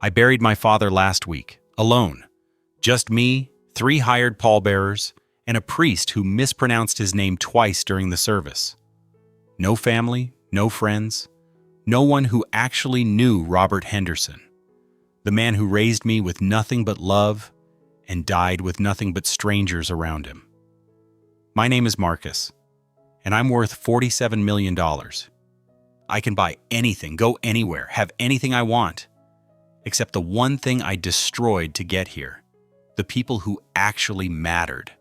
I buried my father last week, alone. Just me, 3 hired pallbearers, and a priest who mispronounced his name twice during the service. No family, no friends, no one who actually knew Robert Henderson, the man who raised me with nothing but love and died with nothing but strangers around him. My name is Marcus, and I'm worth $47 million. I can buy anything, go anywhere, have anything I want, except the one thing I destroyed to get here, the people who actually mattered.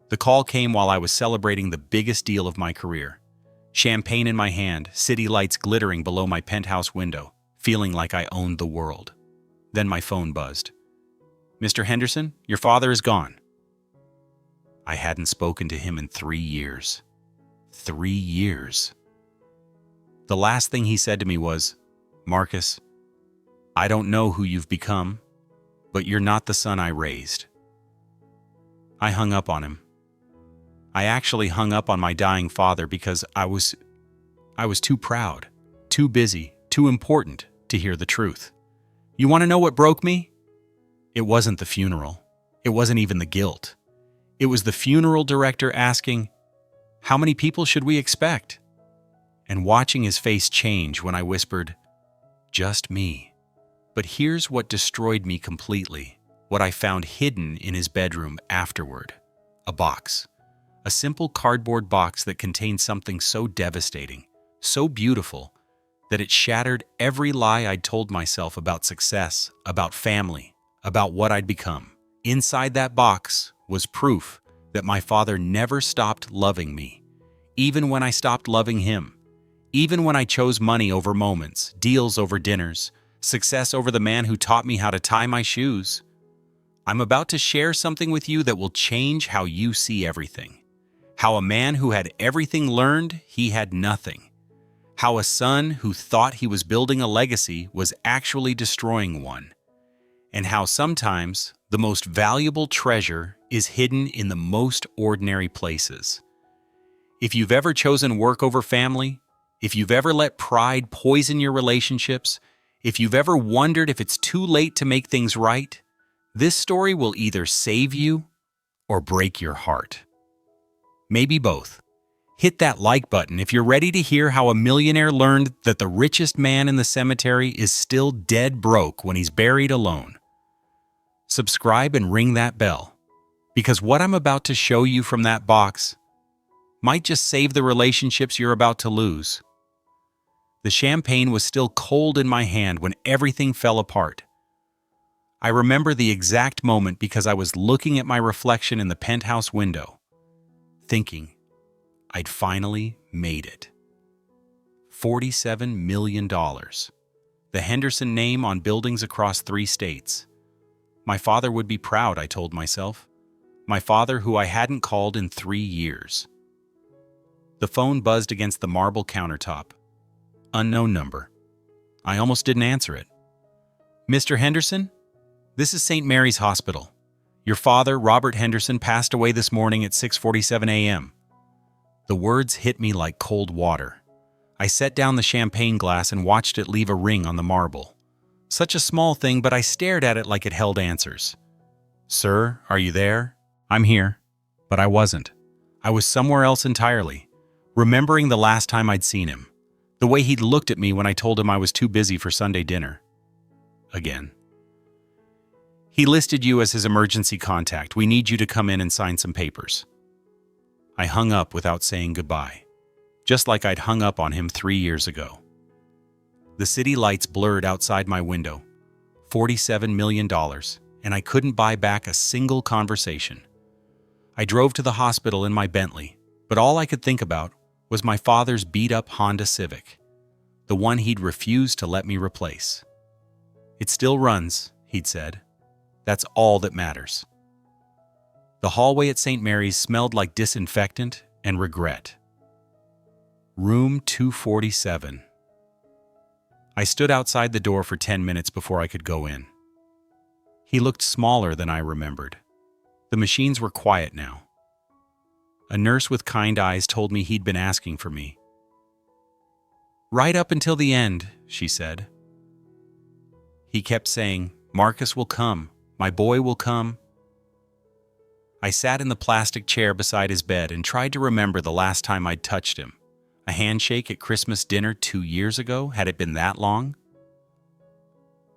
The call came while I was celebrating the biggest deal of my career. Champagne in my hand, city lights glittering below my penthouse window, feeling like I owned the world. Then my phone buzzed. "Mr. Henderson, your father is gone." I hadn't spoken to him in 3 years. 3 years. The last thing he said to me was, "Marcus, I don't know who you've become, but you're not the son I raised." I hung up on him. I actually hung up on my dying father because I was too proud, too busy, too important to hear the truth. You want to know what broke me? It wasn't the funeral. It wasn't even the guilt. It was the funeral director asking, "How many people should we expect?" And watching his face change when I whispered, "Just me." But here's what destroyed me completely, what I found hidden in his bedroom afterward. A box. A simple cardboard box that contained something so devastating, so beautiful, that it shattered every lie I'd told myself about success, about family, about what I'd become. Inside that box was proof that my father never stopped loving me, even when I stopped loving him, even when I chose money over moments, deals over dinners, success over the man who taught me how to tie my shoes. I'm about to share something with you that will change how you see everything. How a man who had everything learned he had nothing. How a son who thought he was building a legacy was actually destroying one. And how sometimes the most valuable treasure is hidden in the most ordinary places. If you've ever chosen work over family, if you've ever let pride poison your relationships, if you've ever wondered if it's too late to make things right, this story will either save you or break your heart. Maybe both. Hit that like button if you're ready to hear how a millionaire learned that the richest man in the cemetery is still dead broke when he's buried alone. Subscribe and ring that bell, because what I'm about to show you from that box might just save the relationships you're about to lose. The champagne was still cold in my hand when everything fell apart. I remember the exact moment because I was looking at my reflection in the penthouse window, thinking I'd finally made it. $47 million. The Henderson name on buildings across 3 states. My father would be proud, I told myself. My father who I hadn't called in 3 years. The phone buzzed against the marble countertop. Unknown number. I almost didn't answer it. "Mr. Henderson? This is St. Mary's Hospital. Your father, Robert Henderson, passed away this morning at 6:47 a.m. The words hit me like cold water. I set down the champagne glass and watched it leave a ring on the marble. Such a small thing, but I stared at it like it held answers. "Sir, are you there?" "I'm here." But I wasn't. I was somewhere else entirely, remembering the last time I'd seen him, the way he'd looked at me when I told him I was too busy for Sunday dinner. Again. "He listed you as his emergency contact. We need you to come in and sign some papers." I hung up without saying goodbye, just like I'd hung up on him 3 years ago. The city lights blurred outside my window. $47 million, and I couldn't buy back a single conversation. I drove to the hospital in my Bentley, but all I could think about was my father's beat-up Honda Civic, the one he'd refused to let me replace. "It still runs," he'd said. "That's all that matters." The hallway at St. Mary's smelled like disinfectant and regret. Room 247. I stood outside the door for 10 minutes before I could go in. He looked smaller than I remembered. The machines were quiet now. A nurse with kind eyes told me he'd been asking for me. "Right up until the end," she said. He kept saying, "Marcus will come. My boy will come." I sat in the plastic chair beside his bed and tried to remember the last time I'd touched him. A handshake at Christmas dinner 2 years ago? Had it been that long?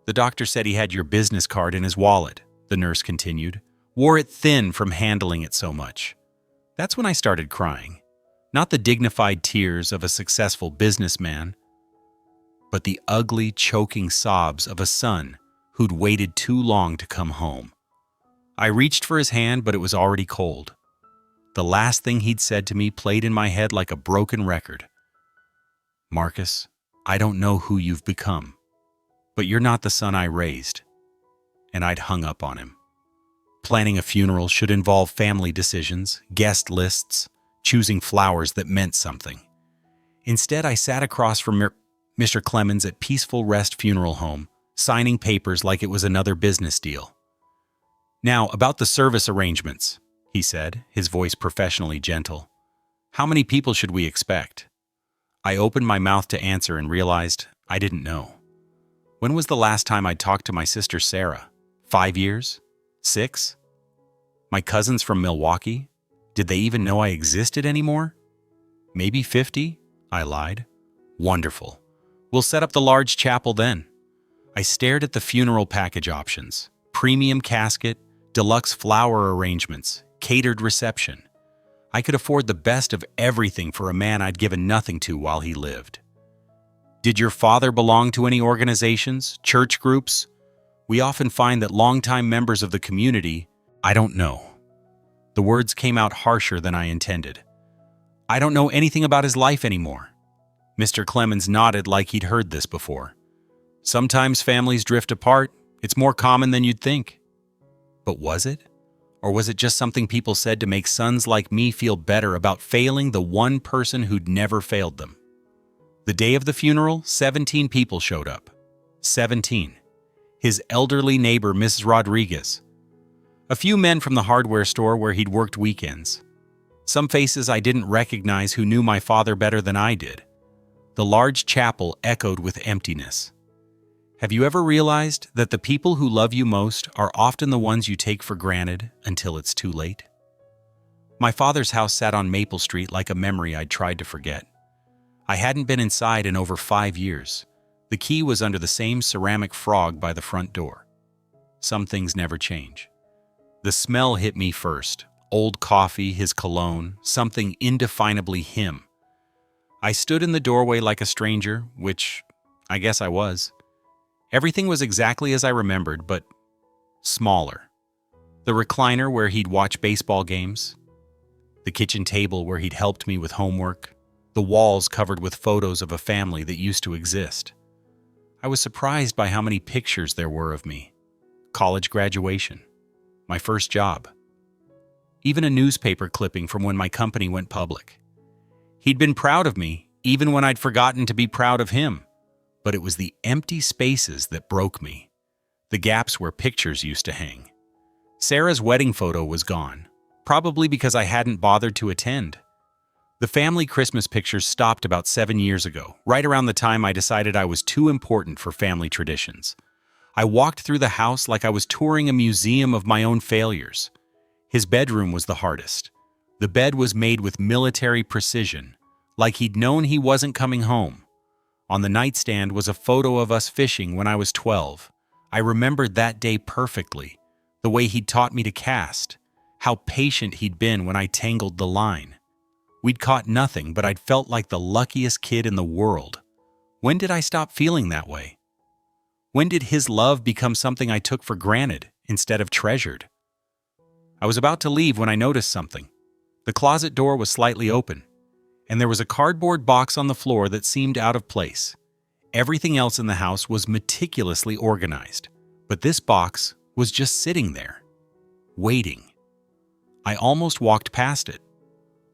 "The doctor said he had your business card in his wallet," the nurse continued. "Wore it thin from handling it so much." That's when I started crying. Not the dignified tears of a successful businessman, but the ugly, choking sobs of a son who'd waited too long to come home. I reached for his hand, but it was already cold. The last thing he'd said to me played in my head like a broken record. "Marcus, I don't know who you've become, but you're not the son I raised." And I'd hung up on him. Planning a funeral should involve family decisions, guest lists, choosing flowers that meant something. Instead, I sat across from Mr. Clemens at Peaceful Rest Funeral Home, signing papers like it was another business deal. "Now, about the service arrangements," he said, his voice professionally gentle. "How many people should we expect?" I opened my mouth to answer and realized I didn't know. When was the last time I'd talked to my sister Sarah? 5 years? 6? My cousins from Milwaukee? Did they even know I existed anymore? "Maybe 50? I lied. "Wonderful. We'll set up the large chapel then." I stared at the funeral package options: premium casket, deluxe flower arrangements, catered reception. I could afford the best of everything for a man I'd given nothing to while he lived. "Did your father belong to any organizations, church groups?" We often find that longtime members of the community, "I don't know." The words came out harsher than I intended. "I don't know anything about his life anymore." Mr. Clemens nodded like he'd heard this before. "Sometimes families drift apart. It's more common than you'd think." But was it? Or was it just something people said to make sons like me feel better about failing the one person who'd never failed them? The day of the funeral, 17 people showed up. 17. His elderly neighbor, Mrs. Rodriguez. A few men from the hardware store where he'd worked weekends. Some faces I didn't recognize who knew my father better than I did. The large chapel echoed with emptiness. Have you ever realized that the people who love you most are often the ones you take for granted until it's too late? My father's house sat on Maple Street like a memory I'd tried to forget. I hadn't been inside in over 5 years. The key was under the same ceramic frog by the front door. Some things never change. The smell hit me first. Old coffee, his cologne, something indefinably him. I stood in the doorway like a stranger, which I guess I was. Everything was exactly as I remembered, but smaller. The recliner where he'd watch baseball games. The kitchen table where he'd helped me with homework. The walls covered with photos of a family that used to exist. I was surprised by how many pictures there were of me. College graduation. My first job. Even a newspaper clipping from when my company went public. He'd been proud of me, even when I'd forgotten to be proud of him. But it was the empty spaces that broke me. The gaps where pictures used to hang. Sarah's wedding photo was gone, probably because I hadn't bothered to attend. The family Christmas pictures stopped about 7 years ago, right around the time I decided I was too important for family traditions. I walked through the house like I was touring a museum of my own failures. His bedroom was the hardest. The bed was made with military precision, like he'd known he wasn't coming home. On the nightstand was a photo of us fishing when I was 12. I remembered that day perfectly, the way he'd taught me to cast, how patient he'd been when I tangled the line. We'd caught nothing, but I'd felt like the luckiest kid in the world. When did I stop feeling that way? When did his love become something I took for granted instead of treasured? I was about to leave when I noticed something. The closet door was slightly open, and there was a cardboard box on the floor that seemed out of place. Everything else in the house was meticulously organized, but this box was just sitting there, waiting. I almost walked past it,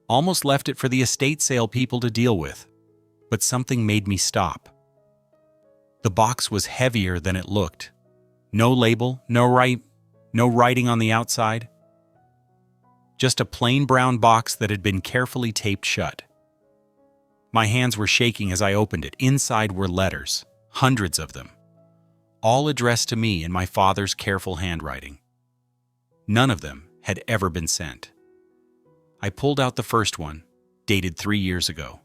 almost left it for the estate sale people to deal with, but something made me stop. The box was heavier than it looked. No label, no writing on the outside. Just a plain brown box that had been carefully taped shut. My hands were shaking as I opened it. Inside were letters, hundreds of them. all addressed to me in my father's careful handwriting. None of them had ever been sent. I pulled out the first one, dated 3 years ago,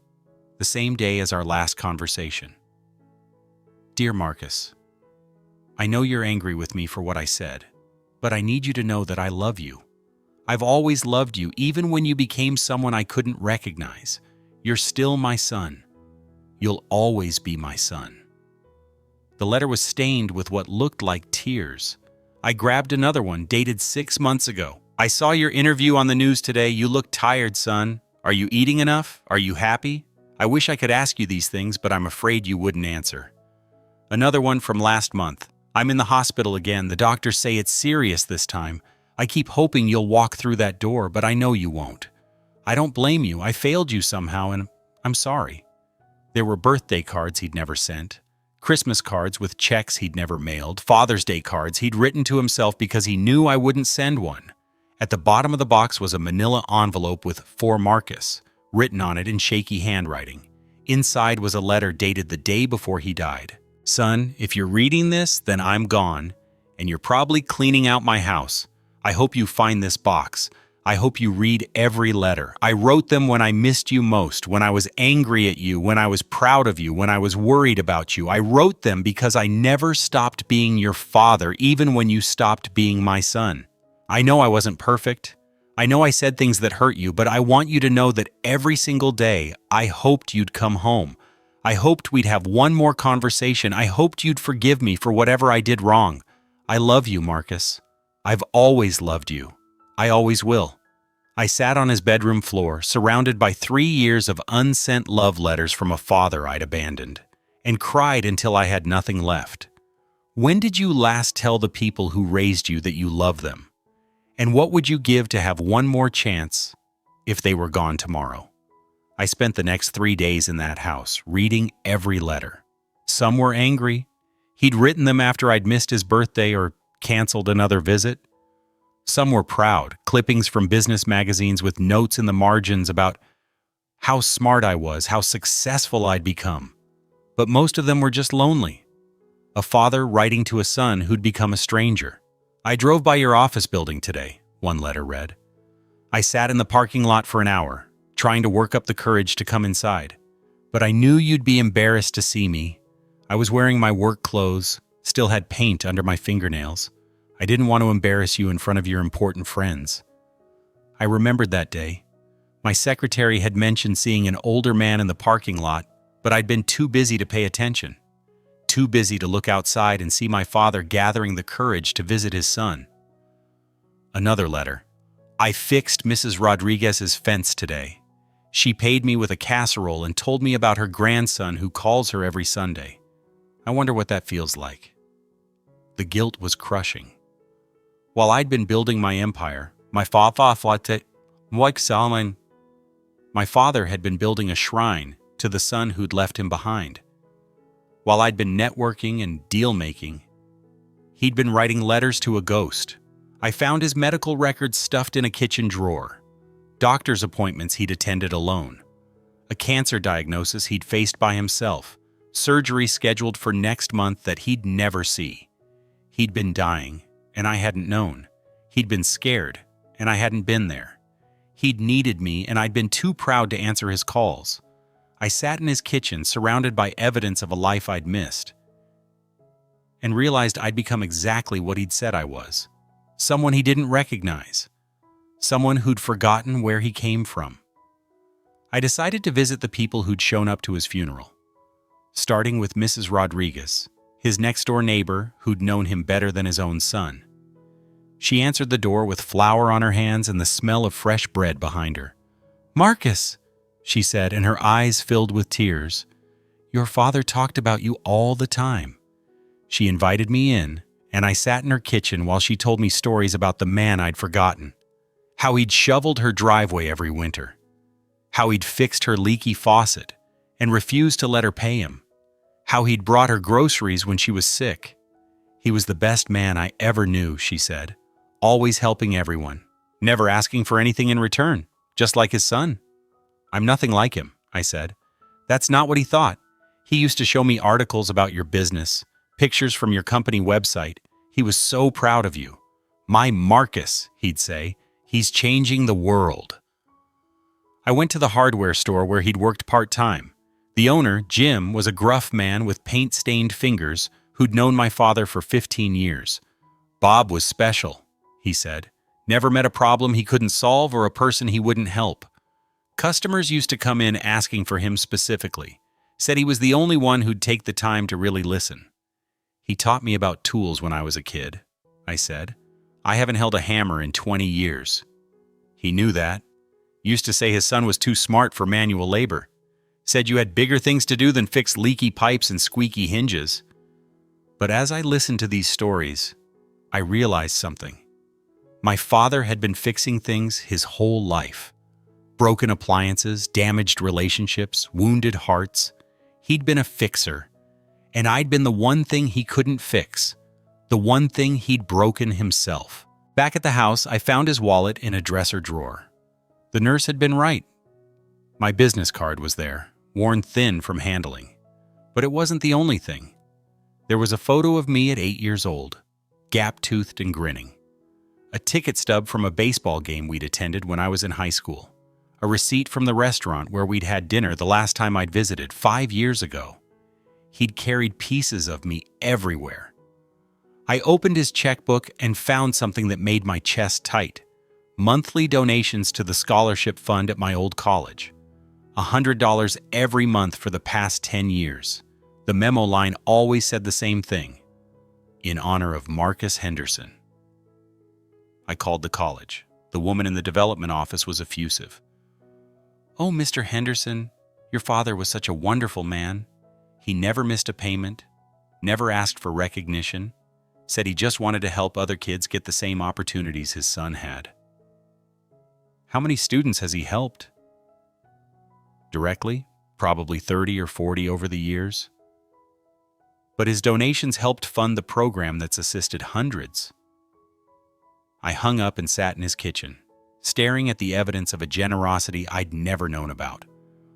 the same day as our last conversation. Dear Marcus, I know you're angry with me for what I said, but I need you to know that I love you. I've always loved you, even when you became someone I couldn't recognize. You're still my son. You'll always be my son. The letter was stained with what looked like tears. I grabbed another one, dated 6 months ago. I saw your interview on the news today. You look tired, son. Are you eating enough? Are you happy? I wish I could ask you these things, but I'm afraid you wouldn't answer. Another one from last month. I'm in the hospital again. The doctors say it's serious this time. I keep hoping you'll walk through that door, but I know you won't. I don't blame you. I failed you somehow, and I'm sorry. There were birthday cards he'd never sent, Christmas cards with checks he'd never mailed, Father's Day cards he'd written to himself because he knew I wouldn't send one. At the bottom of the box was a manila envelope with "For Marcus" written on it in shaky handwriting. Inside was a letter dated the day before he died. Son, if you're reading this, then I'm gone, and you're probably cleaning out my house. I hope you find this box. I hope you read every letter. I wrote them when I missed you most, when I was angry at you, when I was proud of you, when I was worried about you. I wrote them because I never stopped being your father, even when you stopped being my son. I know I wasn't perfect. I know I said things that hurt you, but I want you to know that every single day I hoped you'd come home. I hoped we'd have one more conversation. I hoped you'd forgive me for whatever I did wrong. I love you, Marcus. I've always loved you. I always will. I sat on his bedroom floor, surrounded by 3 years of unsent love letters from a father I'd abandoned, and cried until I had nothing left. When did you last tell the people who raised you that you love them? And what would you give to have one more chance if they were gone tomorrow? I spent the next 3 days in that house, reading every letter. Some were angry. He'd written them after I'd missed his birthday or canceled another visit. Some were proud, clippings from business magazines with notes in the margins about how smart I was, how successful I'd become. But most of them were just lonely. A father writing to a son who'd become a stranger. I drove by your office building today, one letter read. I sat in the parking lot for an hour, trying to work up the courage to come inside. But I knew you'd be embarrassed to see me. I was wearing my work clothes, still had paint under my fingernails. I didn't want to embarrass you in front of your important friends. I remembered that day. My secretary had mentioned seeing an older man in the parking lot, but I'd been too busy to pay attention. Too busy to look outside and see my father gathering the courage to visit his son. Another letter. I fixed Mrs. Rodriguez's fence today. She paid me with a casserole and told me about her grandson who calls her every Sunday. I wonder what that feels like. The guilt was crushing. While I'd been building my empire, my father had been building a shrine to the son who'd left him behind. While I'd been networking and deal-making, he'd been writing letters to a ghost. I found his medical records stuffed in a kitchen drawer, doctor's appointments he'd attended alone, a cancer diagnosis he'd faced by himself, surgery scheduled for next month that he'd never see. He'd been dying, and I hadn't known. He'd been scared, and I hadn't been there. He'd needed me, and I'd been too proud to answer his calls. I sat in his kitchen, surrounded by evidence of a life I'd missed, and realized I'd become exactly what he'd said I was. Someone he didn't recognize. Someone who'd forgotten where he came from. I decided to visit the people who'd shown up to his funeral, starting with Mrs. Rodriguez, his next-door neighbor who'd known him better than his own son. She answered the door with flour on her hands and the smell of fresh bread behind her. "Marcus," she said, and her eyes filled with tears. "Your father talked about you all the time." She invited me in, and I sat in her kitchen while she told me stories about the man I'd forgotten. How he'd shoveled her driveway every winter. How he'd fixed her leaky faucet and refused to let her pay him. How he'd brought her groceries when she was sick. He was the best man I ever knew, she said, always helping everyone, never asking for anything in return, just like his son. "I'm nothing like him," I said. "That's not what he thought. He used to show me articles about your business, pictures from your company website. He was so proud of you. My Marcus, he'd say. He's changing the world. I went to the hardware store where he'd worked part-time. The owner, Jim, was a gruff man with paint-stained fingers who'd known my father for 15 years. Bob was special, he said. Never met a problem he couldn't solve or a person he wouldn't help. Customers used to come in asking for him specifically. Said he was the only one who'd take the time to really listen. He taught me about tools when I was a kid, I said. I haven't held a hammer in 20 years. He knew that. Used to say his son was too smart for manual labor. Said you had bigger things to do than fix leaky pipes and squeaky hinges. But as I listened to these stories, I realized something. My father had been fixing things his whole life. Broken appliances, damaged relationships, wounded hearts. He'd been a fixer, and I'd been the one thing he couldn't fix, the one thing he'd broken himself. Back at the house, I found his wallet in a dresser drawer. The nurse had been right. My business card was there, worn thin from handling. But it wasn't the only thing. There was a photo of me at 8 years old, gap-toothed and grinning. A ticket stub from a baseball game we'd attended when I was in high school. A receipt from the restaurant where we'd had dinner the last time I'd visited 5 years ago. He'd carried pieces of me everywhere. I opened his checkbook and found something that made my chest tight. Monthly donations to the scholarship fund at my old college. $100 every month for the past 10 years. The memo line always said the same thing. In honor of Marcus Henderson. I called the college. The woman in the development office was effusive. Oh, Mr. Henderson, your father was such a wonderful man. He never missed a payment, never asked for recognition, said he just wanted to help other kids get the same opportunities his son had. How many students has he helped? Directly, probably 30 or 40 over the years. But his donations helped fund the program that's assisted hundreds. I hung up and sat in his kitchen, staring at the evidence of a generosity I'd never known about.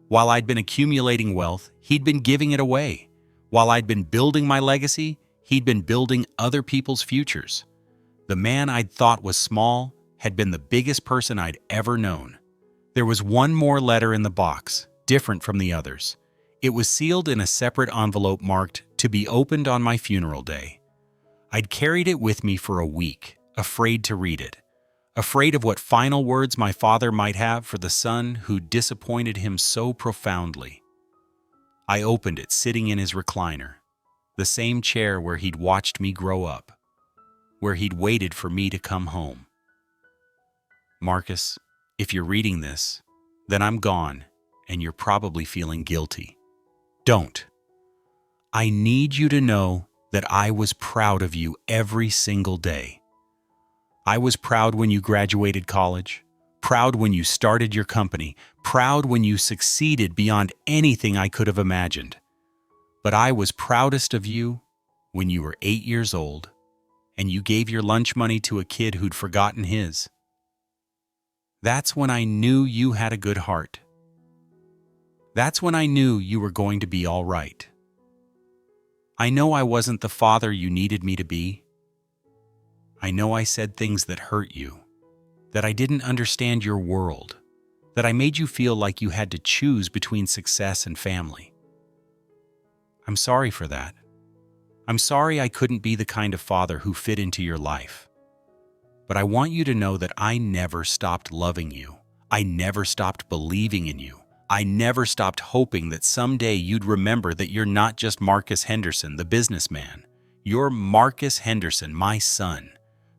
While I'd been accumulating wealth, he'd been giving it away. While I'd been building my legacy, he'd been building other people's futures. The man I'd thought was small had been the biggest person I'd ever known. There was one more letter in the box, different from the others. It was sealed in a separate envelope marked, "To be opened on my funeral day." I'd carried it with me for a week, afraid to read it. Afraid of what final words my father might have for the son who disappointed him so profoundly. I opened it sitting in his recliner, the same chair where he'd watched me grow up, where he'd waited for me to come home. Marcus, if you're reading this, then I'm gone, and you're probably feeling guilty. Don't. I need you to know that I was proud of you every single day. I was proud when you graduated college, proud when you started your company, proud when you succeeded beyond anything I could have imagined. But I was proudest of you when you were 8 years old and you gave your lunch money to a kid who'd forgotten his. That's when I knew you had a good heart. That's when I knew you were going to be all right. I know I wasn't the father you needed me to be. I know I said things that hurt you, that I didn't understand your world, that I made you feel like you had to choose between success and family. I'm sorry for that. I'm sorry I couldn't be the kind of father who fit into your life. But I want you to know that I never stopped loving you. I never stopped believing in you. I never stopped hoping that someday you'd remember that you're not just Marcus Henderson, the businessman. You're Marcus Henderson, my son,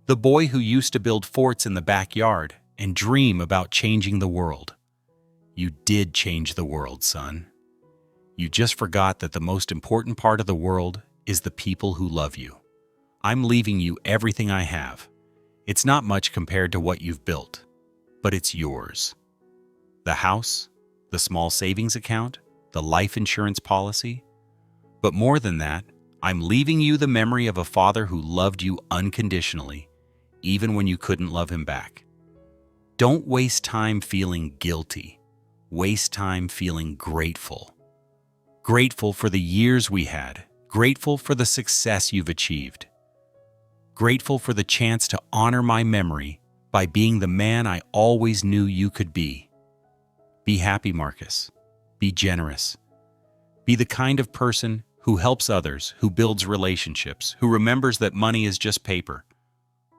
the boy who used to build forts in the backyard and dream about changing the world. You did change the world, son. You just forgot that the most important part of the world is the people who love you. I'm leaving you everything I have. It's not much compared to what you've built, but it's yours. The house, the small savings account, the life insurance policy. But more than that, I'm leaving you the memory of a father who loved you unconditionally, even when you couldn't love him back. Don't waste time feeling guilty. Waste time feeling grateful. Grateful for the years we had, Grateful for the success you've achieved. Grateful for the chance to honor my memory by being the man I always knew you could be. Be happy, Marcus. Be generous. Be the kind of person who helps others, who builds relationships, who remembers that money is just paper,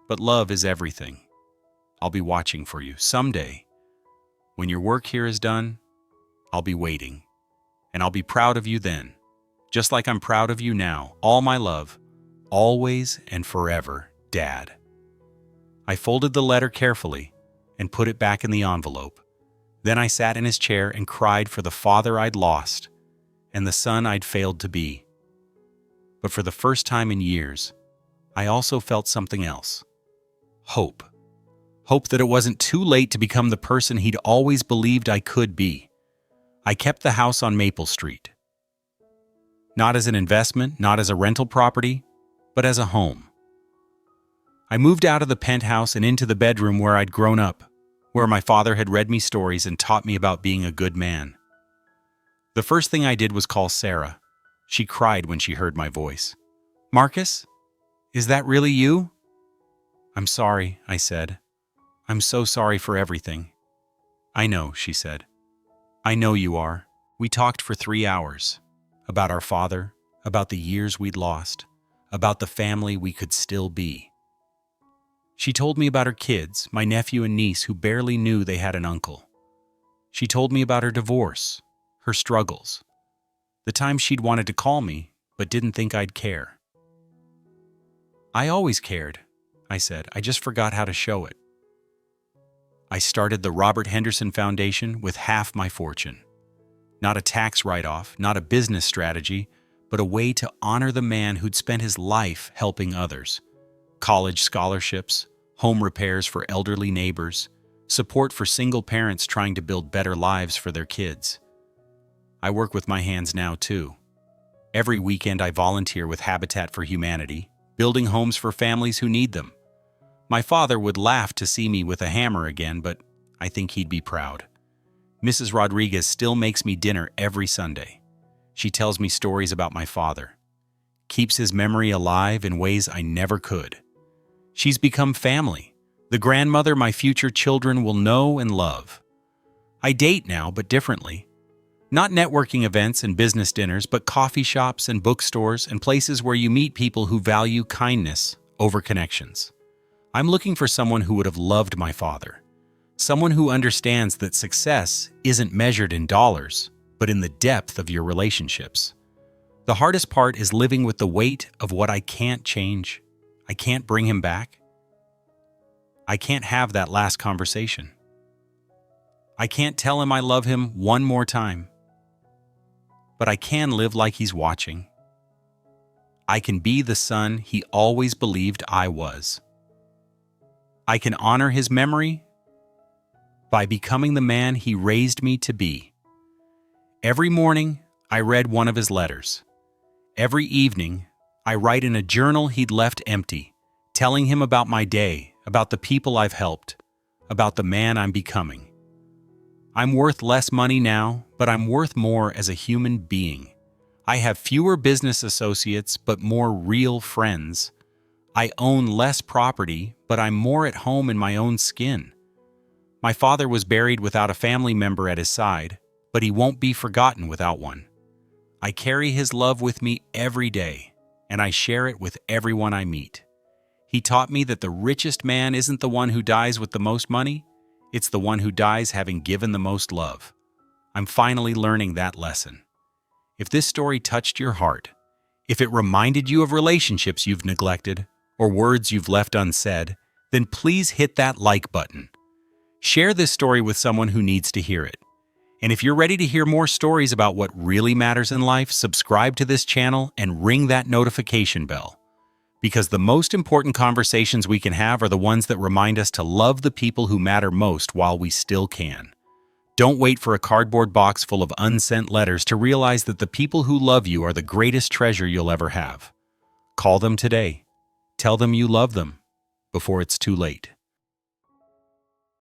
but love is everything. I'll be watching for you. Someday, when your work here is done, I'll be waiting, and I'll be proud of you then, just like I'm proud of you now. All my love, always and forever, Dad. I folded the letter carefully and put it back in the envelope. Then I sat in his chair and cried for the father I'd lost and the son I'd failed to be. But for the first time in years, I also felt something else. Hope. Hope that it wasn't too late to become the person he'd always believed I could be. I kept the house on Maple Street. Not as an investment, not as a rental property, but as a home. I moved out of the penthouse and into the bedroom where I'd grown up, where my father had read me stories and taught me about being a good man. The first thing I did was call Sarah. She cried when she heard my voice. "Marcus? Is that really you?" "I'm sorry," I said. "I'm so sorry for everything." "I know," she said. "I know you are." We talked for 3 hours. About our father, about the years we'd lost, about the family we could still be. She told me about her kids, my nephew and niece who barely knew they had an uncle. She told me about her divorce, her struggles, the time she'd wanted to call me, but didn't think I'd care. "I always cared," I said. "I just forgot how to show it." I started the Robert Henderson Foundation with half my fortune. Not a tax write-off, not a business strategy, but a way to honor the man who'd spent his life helping others. College scholarships, home repairs for elderly neighbors, support for single parents trying to build better lives for their kids. I work with my hands now, too. Every weekend I volunteer with Habitat for Humanity, building homes for families who need them. My father would laugh to see me with a hammer again, but I think he'd be proud. Mrs. Rodriguez still makes me dinner every Sunday. She tells me stories about my father, keeps his memory alive in ways I never could. She's become family, the grandmother my future children will know and love. I date now, but differently. Not networking events and business dinners, but coffee shops and bookstores and places where you meet people who value kindness over connections. I'm looking for someone who would have loved my father. Someone who understands that success isn't measured in dollars, but in the depth of your relationships. The hardest part is living with the weight of what I can't change. I can't bring him back. I can't have that last conversation. I can't tell him I love him one more time. But I can live like he's watching. I can be the son he always believed I was. I can honor his memory by becoming the man he raised me to be. Every morning, I read one of his letters. Every evening, I write in a journal he'd left empty, telling him about my day, about the people I've helped, about the man I'm becoming. I'm worth less money now, but I'm worth more as a human being. I have fewer business associates, but more real friends. I own less property, but I'm more at home in my own skin. My father was buried without a family member at his side, but he won't be forgotten without one. I carry his love with me every day, and I share it with everyone I meet. He taught me that the richest man isn't the one who dies with the most money, it's the one who dies having given the most love. I'm finally learning that lesson. If this story touched your heart, if it reminded you of relationships you've neglected or words you've left unsaid, then please hit that like button. Share this story with someone who needs to hear it. And if you're ready to hear more stories about what really matters in life, subscribe to this channel and ring that notification bell. Because the most important conversations we can have are the ones that remind us to love the people who matter most while we still can. Don't wait for a cardboard box full of unsent letters to realize that the people who love you are the greatest treasure you'll ever have. Call them today. Tell them you love them before it's too late.